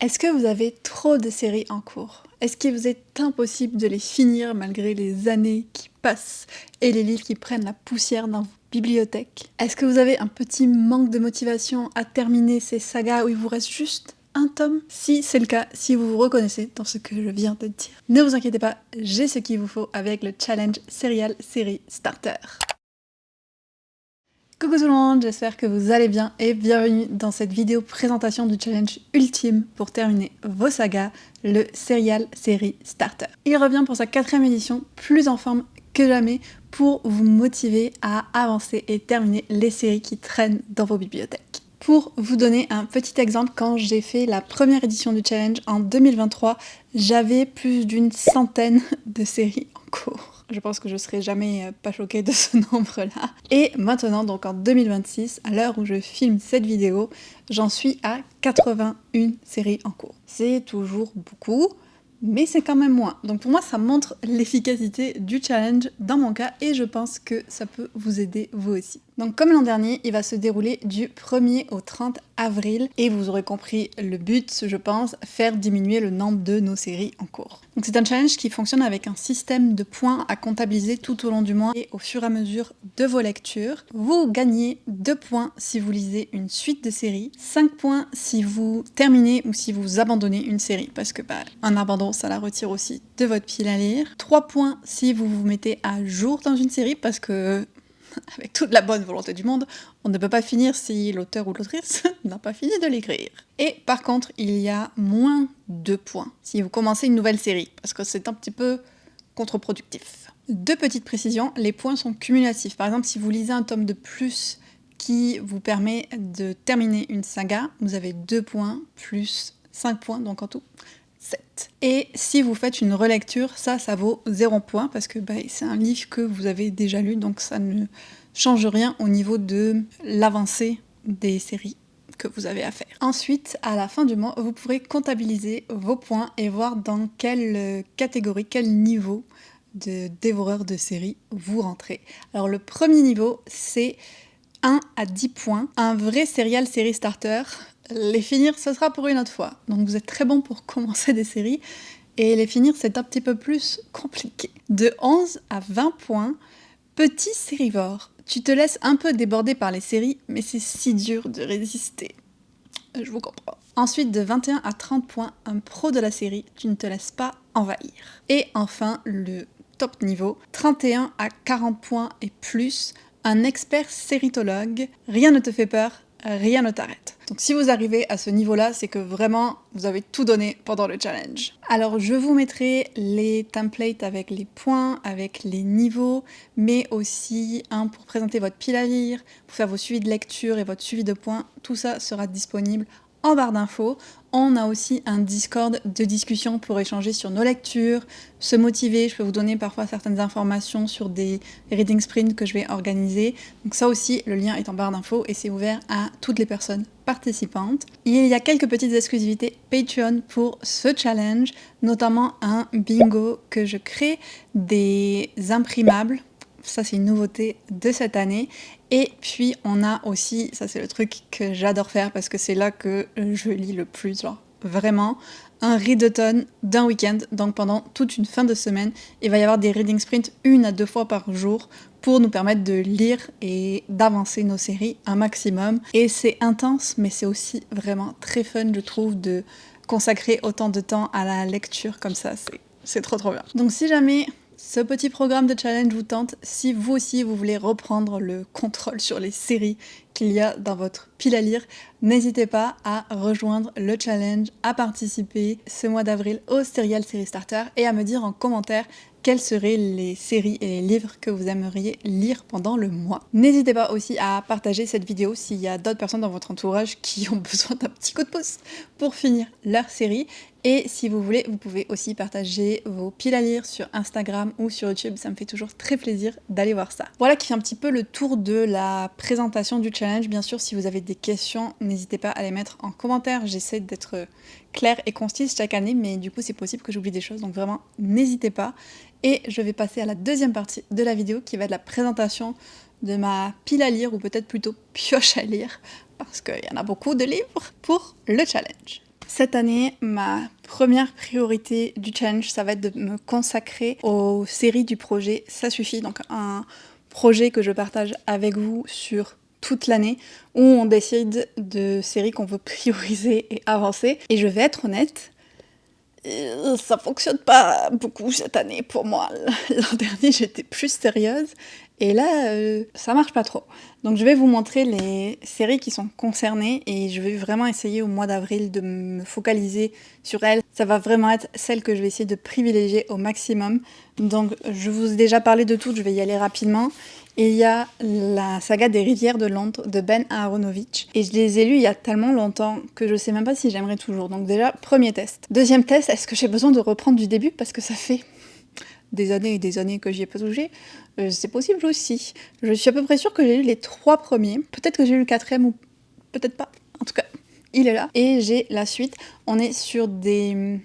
Est-ce que vous avez trop de séries en cours? Est-ce qu'il vous est impossible de les finir malgré les années qui passent et les livres qui prennent la poussière dans vos bibliothèques? Est-ce que vous avez un petit manque de motivation à terminer ces sagas où il vous reste juste un tome? Si c'est le cas, si vous vous reconnaissez dans ce que je viens de dire, ne vous inquiétez pas, j'ai ce qu'il vous faut avec le challenge Serial Série Starter. Coucou tout le monde, j'espère que vous allez bien et bienvenue dans cette vidéo présentation du challenge ultime pour terminer vos sagas, le Serial Série Starter. Il revient pour sa 4e édition, plus en forme que jamais, pour vous motiver à avancer et terminer les séries qui traînent dans vos bibliothèques. Pour vous donner un petit exemple, quand j'ai fait la première édition du challenge en 2023, j'avais plus d'une centaine de séries en cours. Je pense que je serai jamais pas choquée de ce nombre-là. Et maintenant, donc en 2026, à l'heure où je filme cette vidéo, j'en suis à 81 séries en cours. C'est toujours beaucoup, mais c'est quand même moins. Donc pour moi, ça montre l'efficacité du challenge dans mon cas et je pense que ça peut vous aider vous aussi. Donc comme l'an dernier, il va se dérouler du 1er au 30 avril et vous aurez compris le but, je pense, faire diminuer le nombre de nos séries en cours. Donc c'est un challenge qui fonctionne avec un système de points à comptabiliser tout au long du mois et au fur et à mesure de vos lectures. Vous gagnez 2 points si vous lisez une suite de séries, 5 points si vous terminez ou si vous abandonnez une série, parce que un abandon ça la retire aussi de votre pile à lire, 3 points si vous vous mettez à jour dans une série, parce que avec toute la bonne volonté du monde, on ne peut pas finir si l'auteur ou l'autrice n'a pas fini de l'écrire. Et par contre, il y a moins 2 points si vous commencez une nouvelle série, parce que c'est un petit peu contre-productif. 2 petites précisions, les points sont cumulatifs. Par exemple, si vous lisez un tome de plus qui vous permet de terminer une saga, vous avez 2 points plus 5 points, donc en tout 7. Et si vous faites une relecture, ça vaut 0 point parce que c'est un livre que vous avez déjà lu, donc ça ne change rien au niveau de l'avancée des séries que vous avez à faire. Ensuite, à la fin du mois, vous pourrez comptabiliser vos points et voir dans quelle catégorie, quel niveau de dévoreur de séries vous rentrez. Alors le premier niveau, c'est 1 à 10 points, un vrai serial série starter. Les finir, ce sera pour une autre fois. Donc vous êtes très bon pour commencer des séries, et les finir, c'est un petit peu plus compliqué. De 11 à 20 points, petit sérivore. Tu te laisses un peu déborder par les séries, mais c'est si dur de résister. Je vous comprends. Ensuite, de 21 à 30 points, un pro de la série, tu ne te laisses pas envahir. Et enfin, le top niveau, 31 à 40 points et plus, un expert séritologue, rien ne te fait peur, rien ne t'arrête. Donc si vous arrivez à ce niveau-là, c'est que vraiment, vous avez tout donné pendant le challenge. Alors je vous mettrai les templates avec les points, avec les niveaux, mais aussi un pour présenter votre pile à lire, pour faire vos suivis de lecture et votre suivi de points. Tout ça sera disponible en barre d'infos. On a aussi un Discord de discussion pour échanger sur nos lectures, se motiver. Je peux vous donner parfois certaines informations sur des reading sprints que je vais organiser. Donc ça aussi, le lien est en barre d'infos et c'est ouvert à toutes les personnes participantes. Il y a quelques petites exclusivités Patreon pour ce challenge, notamment un bingo que je crée, des imprimables. Ça, c'est une nouveauté de cette année. Et puis, on a aussi, ça c'est le truc que j'adore faire parce que c'est là que je lis le plus, genre vraiment, un readathon d'un week-end. Donc pendant toute une fin de semaine, il va y avoir des reading sprints 1 à 2 fois par jour pour nous permettre de lire et d'avancer nos séries un maximum. Et c'est intense, mais c'est aussi vraiment très fun, je trouve, de consacrer autant de temps à la lecture comme ça. C'est trop bien. Donc si jamais ce petit programme de challenge vous tente, si vous aussi vous voulez reprendre le contrôle sur les séries qu'il y a dans votre pile à lire, n'hésitez pas à rejoindre le challenge, à participer ce mois d'avril au Serial Série Starter et à me dire en commentaire quelles seraient les séries et les livres que vous aimeriez lire pendant le mois. N'hésitez pas aussi à partager cette vidéo s'il y a d'autres personnes dans votre entourage qui ont besoin d'un petit coup de pouce pour finir leur série. Et si vous voulez, vous pouvez aussi partager vos piles à lire sur Instagram ou sur YouTube, ça me fait toujours très plaisir d'aller voir ça. Voilà qui fait un petit peu le tour de la présentation du challenge. Bien sûr, si vous avez des questions, n'hésitez pas à les mettre en commentaire. J'essaie d'être claire et concise chaque année, mais du coup c'est possible que j'oublie des choses, donc vraiment n'hésitez pas. Et je vais passer à la deuxième partie de la vidéo qui va être la présentation de ma pile à lire, ou peut-être plutôt pioche à lire, parce qu'il y en a beaucoup de livres pour le challenge. Cette année, ma première priorité du challenge, ça va être de me consacrer aux séries du projet Ça suffit, donc un projet que je partage avec vous sur toute l'année, où on décide de séries qu'on veut prioriser et avancer. Et je vais être honnête, ça fonctionne pas beaucoup cette année pour moi. L'an dernier, j'étais plus sérieuse. Et là, ça marche pas trop. Donc je vais vous montrer les séries qui sont concernées et je vais vraiment essayer au mois d'avril de me focaliser sur elles. Ça va vraiment être celle que je vais essayer de privilégier au maximum. Donc je vous ai déjà parlé de toutes, je vais y aller rapidement. Il y a la saga des Rivières de Londres de Ben Aronovich. Et je les ai lus il y a tellement longtemps que je sais même pas si j'aimerais toujours. Donc déjà, premier test. Deuxième test, est-ce que j'ai besoin de reprendre du début parce que ça fait des années et des années que j'y ai pas touché, c'est possible aussi. Je suis à peu près sûre que j'ai lu les 3 premiers. Peut-être que j'ai lu le 4e ou peut-être pas. En tout cas, il est là. Et j'ai la suite. On est sur des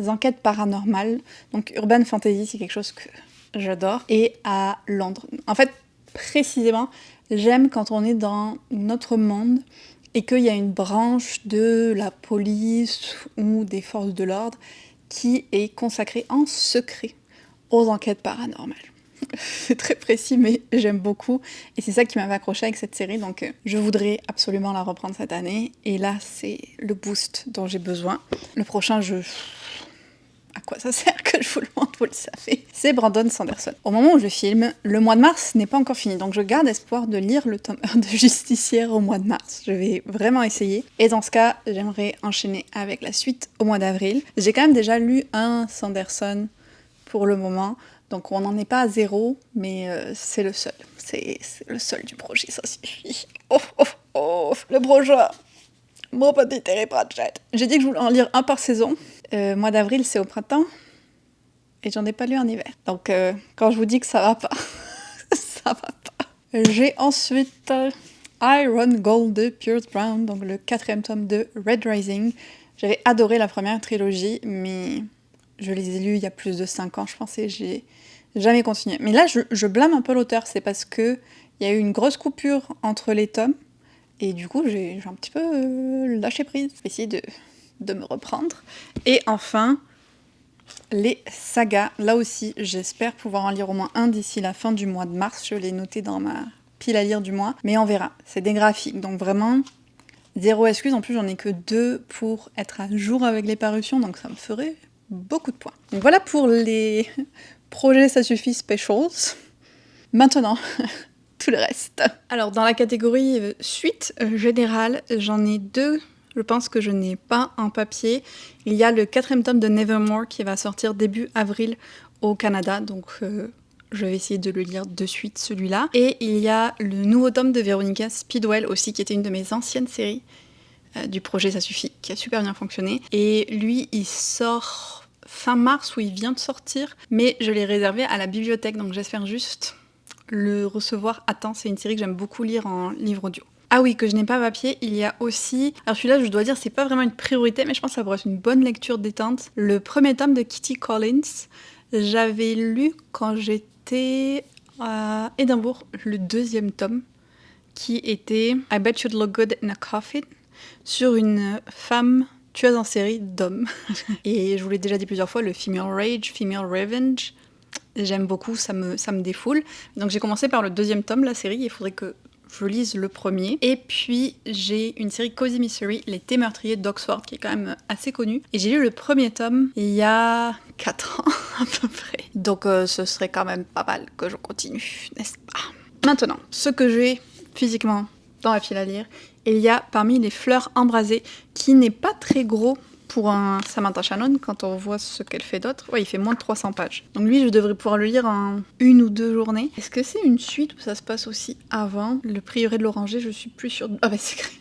enquêtes paranormales. Donc urban fantasy, c'est quelque chose que j'adore. Et à Londres. En fait, précisément, j'aime quand on est dans notre monde et qu'il y a une branche de la police ou des forces de l'ordre qui est consacrée en secret aux enquêtes paranormales. C'est très précis, mais j'aime beaucoup. Et c'est ça qui m'avait accroché avec cette série, donc je voudrais absolument la reprendre cette année. Et là, c'est le boost dont j'ai besoin. Le prochain, à quoi ça sert que je vous le montre, vous le savez. C'est Brandon Sanderson. Au moment où je filme, le mois de mars n'est pas encore fini, donc je garde espoir de lire le tome 1 de Justicière au mois de mars. Je vais vraiment essayer. Et dans ce cas, j'aimerais enchaîner avec la suite au mois d'avril. J'ai quand même déjà lu un Sanderson pour le moment, donc on n'en est pas à 0, mais c'est le seul. C'est le seul du projet, ça suffit. Oh, oh, oh, le projet. Mon petit Terry Pratchett. J'ai dit que je voulais en lire un par saison. Mois d'avril, c'est au printemps. Et j'en ai pas lu en hiver. Donc, quand je vous dis que ça va pas, ça va pas. J'ai ensuite Iron Gold de Pierce Brown, donc le 4e tome de Red Rising. J'avais adoré la première trilogie, mais je les ai lus il y a plus de 5 ans, je pense, et j'ai jamais continué. Mais là, je blâme un peu l'auteur, c'est parce que il y a eu une grosse coupure entre les tomes, et du coup, j'ai un petit peu lâché prise. Je vais essayer de me reprendre. Et enfin, les sagas. Là aussi, j'espère pouvoir en lire au moins un d'ici la fin du mois de mars. Je l'ai noté dans ma pile à lire du mois, mais on verra. C'est des graphiques, donc vraiment... 0 excuse, en plus j'en ai que 2 pour être à jour avec les parutions, donc ça me ferait beaucoup de points. Donc voilà pour les projets Ça suffit specials. Maintenant, tout le reste. Alors dans la catégorie suite générale, j'en ai 2, je pense que je n'ai pas en papier. Il y a le 4e tome de Nevermore qui va sortir début avril au Canada, donc... je vais essayer de le lire de suite, celui-là. Et il y a le nouveau tome de Veronica Speedwell aussi, qui était une de mes anciennes séries du projet Ça suffit, qui a super bien fonctionné. Et lui, il sort fin mars, où il vient de sortir, mais je l'ai réservé à la bibliothèque, donc j'espère juste le recevoir à temps. C'est une série que j'aime beaucoup lire en livre audio. Ah oui, que je n'ai pas papier, il y a aussi... Alors celui-là, je dois dire, c'est pas vraiment une priorité, mais je pense que ça pourrait être une bonne lecture détente. Le 1er tome de Kitty Collins. J'avais lu quand j'étais à Édimbourg le 2e tome, qui était I Bet You'd Look Good in a Coffin, sur une femme tueuse en série d'hommes. Et je vous l'ai déjà dit plusieurs fois, le Female Rage, Female Revenge, j'aime beaucoup, ça me défoule. Donc j'ai commencé par le 2e tome, la série, il faudrait que je lise le 1er. Et puis j'ai une série Cozy Mystery, Les Thés meurtriers d'Oxford, qui est quand même assez connue. Et j'ai lu le 1er tome il y a 4 ans à peu près. Donc ce serait quand même pas mal que je continue, n'est-ce pas? Maintenant, ce que j'ai physiquement dans la file à lire, il y a parmi les Fleurs embrasées, qui n'est pas très gros pour un Samantha Shannon, quand on voit ce qu'elle fait d'autre. Ouais, il fait moins de 300 pages. Donc lui, je devrais pouvoir le lire en 1 ou 2 journées. Est-ce que c'est une suite où ça se passe aussi avant Le Prieuré de l'Oranger, je suis plus sûre... Ah bah c'est écrit.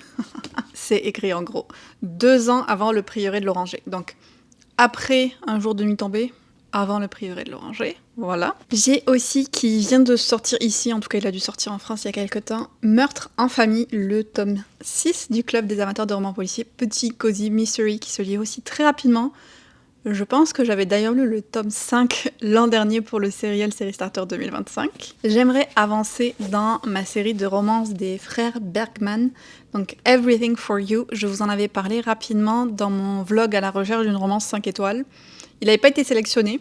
C'est écrit en gros. 2 ans avant Le Prieuré de l'Oranger. Donc après Un jour de nuit tombée, avant Le Prieuré de l'Oranger. Voilà. J'ai aussi, qui vient de sortir ici, en tout cas il a dû sortir en France il y a quelques temps, Meurtre en famille, le tome 6 du Club des amateurs de romans policiers. Petit cozy mystery qui se lit aussi très rapidement. Je pense que j'avais d'ailleurs lu le tome 5 l'an dernier pour le Serial Série Starter 2025. J'aimerais avancer dans ma série de romances des frères Bergman, donc Everything for You. Je vous en avais parlé rapidement dans mon vlog à la recherche d'une romance 5 étoiles. Il n'avait pas été sélectionné.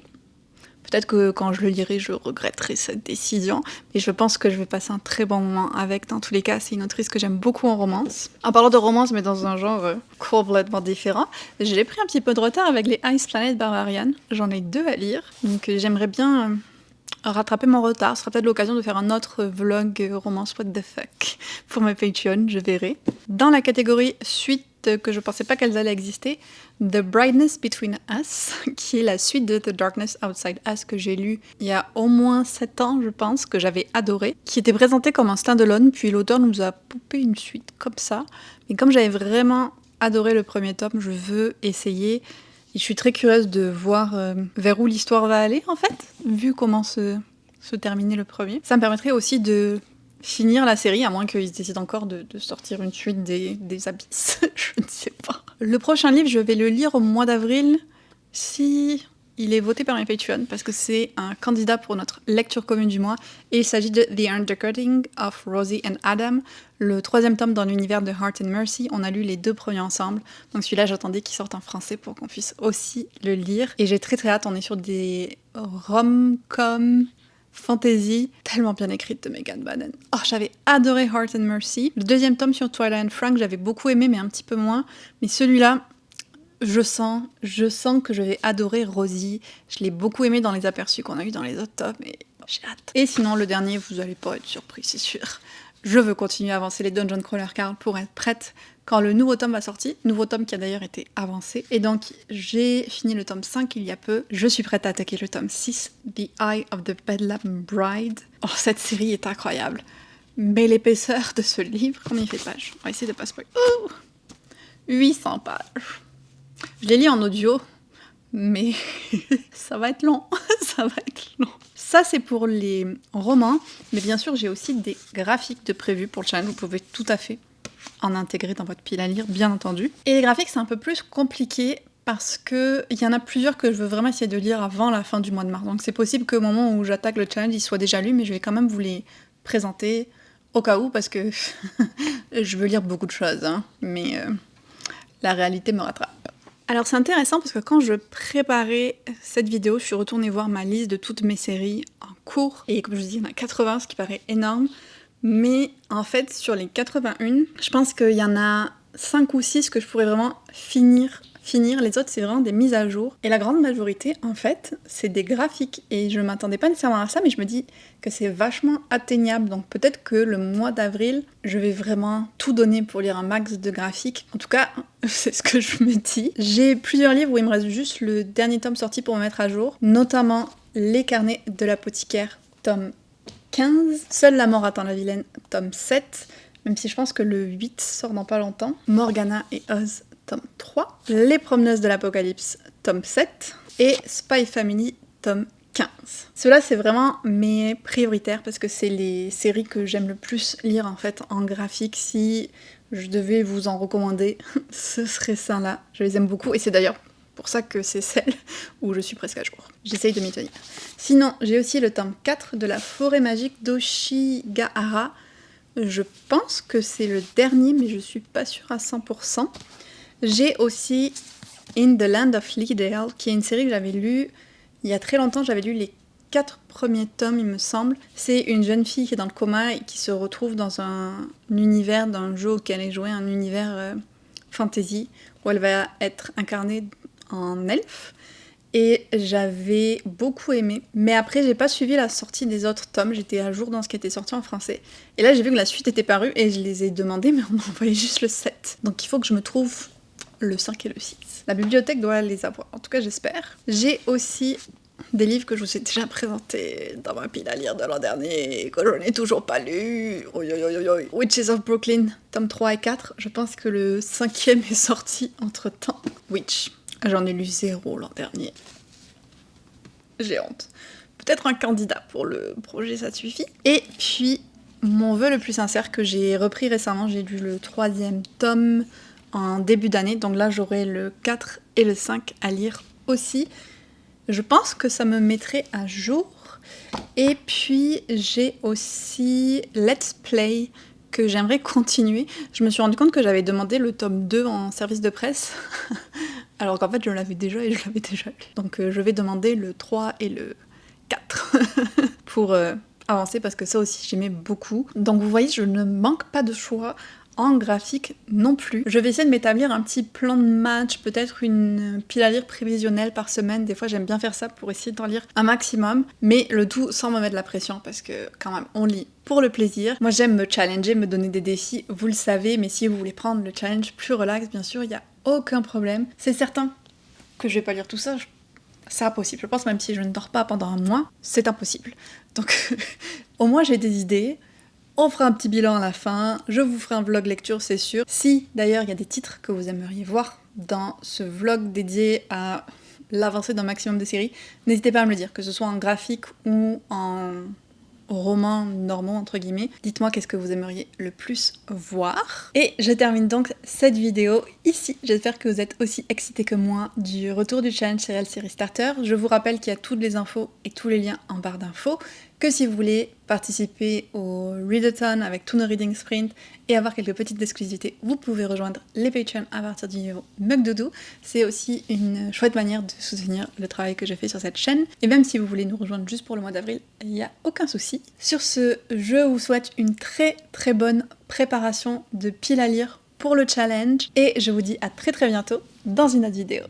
Peut-être que quand je le lirai, je regretterai cette décision, mais je pense que je vais passer un très bon moment avec. Dans tous les cas, c'est une autrice que j'aime beaucoup en romance. En parlant de romance, mais dans un genre complètement différent, j'ai pris un petit peu de retard avec les Ice Planet Barbarian. J'en ai 2 à lire, donc j'aimerais bien rattraper mon retard. Ce sera peut-être l'occasion de faire un autre vlog romance what the fuck pour mes Patreon, je verrai. Dans la catégorie suite que je pensais pas qu'elles allaient exister, The Brightness Between Us, qui est la suite de The Darkness Outside Us que j'ai lu il y a au moins 7 ans, je pense, que j'avais adoré, qui était présenté comme un stand-alone, puis l'auteur nous a poupé une suite comme ça. Mais comme j'avais vraiment adoré le premier tome, je veux essayer. Et je suis très curieuse de voir vers où l'histoire va aller, en fait, vu comment se terminer le premier. Ça me permettrait aussi de finir la série, à moins qu'ils décident encore de sortir une suite des abysses. Je ne sais pas. Le prochain livre, je vais le lire au mois d'avril, si il est voté par mes Patreons, parce que c'est un candidat pour notre lecture commune du mois, et il s'agit de The Undercutting of Rosie and Adam, le 3e tome dans l'univers de Heart and Mercy. On a lu les 2 premiers ensemble, donc celui-là j'attendais qu'il sorte en français pour qu'on puisse aussi le lire, et j'ai très très hâte. On est sur des rom-com fantasy tellement bien écrite de Megan Bannon. Oh, j'avais adoré Heart and Mercy. Le 2e tome sur Twilight and Frank, j'avais beaucoup aimé, mais un petit peu moins. Mais celui-là, je sens que je vais adorer Rosie. Je l'ai beaucoup aimé dans les aperçus qu'on a eu dans les autres tomes, et j'ai hâte. Et sinon, le dernier, vous allez pas être surpris, c'est sûr. Je veux continuer à avancer les Dungeon Crawler Carl pour être prête quand le nouveau tome va sortir. Nouveau tome qui a d'ailleurs été avancé. Et donc, j'ai fini le tome 5 il y a peu. Je suis prête à attaquer le tome 6, The Eye of the Bedlam Bride. Oh, cette série est incroyable. Mais l'épaisseur de ce livre, combien il fait de pages? On va essayer de pas spoiler. 800 pages. Je les lis en audio, mais ça va être long. Ça va être long. Ça, c'est pour les romans, mais bien sûr, j'ai aussi des graphiques de prévus pour le channel. Vous pouvez tout à fait en intégrer dans votre pile à lire, bien entendu. Et les graphiques, c'est un peu plus compliqué parce qu'il y en a plusieurs que je veux vraiment essayer de lire avant la fin du mois de mars. Donc c'est possible qu'au moment où j'attaque le challenge, ils soient déjà lus, mais je vais quand même vous les présenter au cas où, parce que je veux lire beaucoup de choses, hein, mais la réalité me rattrape. Alors c'est intéressant parce que quand je préparais cette vidéo, je suis retournée voir ma liste de toutes mes séries en cours. Et comme je vous dis, il y en a 80, ce qui paraît énorme. Mais en fait, sur les 81, je pense qu'il y en a 5 ou 6 que je pourrais vraiment finir. Les autres, c'est vraiment des mises à jour. Et la grande majorité, en fait, c'est des graphiques. Et je m'attendais pas nécessairement à ça, mais je me dis que c'est vachement atteignable. Donc peut-être que le mois d'avril, je vais vraiment tout donner pour lire un max de graphiques. En tout cas, c'est ce que je me dis. J'ai plusieurs livres où il me reste juste le dernier tome sorti pour me mettre à jour. Notamment Les Carnets de l'apothicaire, tome 15. Seule la mort attend la vilaine, tome 7. Même si je pense que le 8 sort dans pas longtemps. Morgana et Oz, tome 3, Les Promeneuses de l'Apocalypse, tome 7, et Spy Family, tome 15. Ceux-là, c'est vraiment mes prioritaires parce que c'est les séries que j'aime le plus lire en fait en graphique. Si je devais vous en recommander, ce serait ça là. Je les aime beaucoup et c'est d'ailleurs pour ça que c'est celle où je suis presque à jour. J'essaye de m'y tenir. Sinon, j'ai aussi le tome 4 de La Forêt Magique d'Oshigahara. Je pense que c'est le dernier, mais je suis pas sûre à 100%. J'ai aussi In the Land of Leadale, qui est une série que j'avais lue il y a très longtemps. J'avais lu les 4 premiers tomes, il me semble. C'est une jeune fille qui est dans le coma et qui se retrouve dans un univers d'un jeu auquel elle est jouée, un univers fantasy, où elle va être incarnée en elfe. Et j'avais beaucoup aimé. Mais après, j'ai pas suivi la sortie des autres tomes. J'étais à jour dans ce qui était sorti en français. Et là, j'ai vu que la suite était parue et je les ai demandés, mais on m'a envoyé juste le 7. Donc il faut que je me trouve le 5 et le 6. La bibliothèque doit les avoir, en tout cas j'espère. J'ai aussi des livres que je vous ai déjà présentés dans ma pile à lire de l'an dernier, que je n'ai toujours pas lu. Witches of Brooklyn, tome 3 et 4. Je pense que le 5e est sorti entre-temps. Witch. J'en ai lu 0 l'an dernier. J'ai honte. Peut-être un candidat pour le projet, ça suffit. Et puis, mon vœu le plus sincère que j'ai repris récemment, j'ai lu le 3e tome en début d'année, donc là j'aurai le 4 et le 5 à lire aussi. Je pense que ça me mettrait à jour. Et puis j'ai aussi Let's Play que j'aimerais continuer. Je me suis rendu compte que j'avais demandé le tome 2 en service de presse, alors qu'en fait je l'avais déjà et je l'avais déjà lu. Donc je vais demander le 3 et le 4 pour avancer parce que ça aussi j'aimais beaucoup. Donc vous voyez, je ne manque pas de choix en graphique non plus. Je vais essayer de m'établir un petit plan de match, peut-être une pile à lire prévisionnelle par semaine. Des fois j'aime bien faire ça pour essayer d'en lire un maximum, mais le tout sans me mettre la pression parce que quand même on lit pour le plaisir. Moi j'aime me challenger, me donner des défis, vous le savez, mais si vous voulez prendre le challenge plus relax, bien sûr, il n'y a aucun problème. C'est certain que je vais pas lire tout ça, c'est impossible. Je pense même si je ne dors pas pendant un mois, c'est impossible. Donc au moins j'ai des idées. On fera un petit bilan à la fin, je vous ferai un vlog lecture, c'est sûr. Si d'ailleurs il y a des titres que vous aimeriez voir dans ce vlog dédié à l'avancée d'un maximum de séries, n'hésitez pas à me le dire, que ce soit en graphique ou en romans normaux entre guillemets. Dites-moi qu'est-ce que vous aimeriez le plus voir. Et je termine donc cette vidéo ici. J'espère que vous êtes aussi excités que moi du retour du challenge Serial Série Starter. Je vous rappelle qu'il y a toutes les infos et tous les liens en barre d'infos, que si vous voulez participer au Readathon avec tous nos Reading Sprint et avoir quelques petites exclusivités, vous pouvez rejoindre les Patreons à partir du niveau Mugdoudou. C'est aussi une chouette manière de soutenir le travail que je fais sur cette chaîne. Et même si vous voulez nous rejoindre juste pour le mois d'avril, il n'y a aucun souci. Sur ce, je vous souhaite une très très bonne préparation de pile à lire pour le challenge et je vous dis à très très bientôt dans une autre vidéo.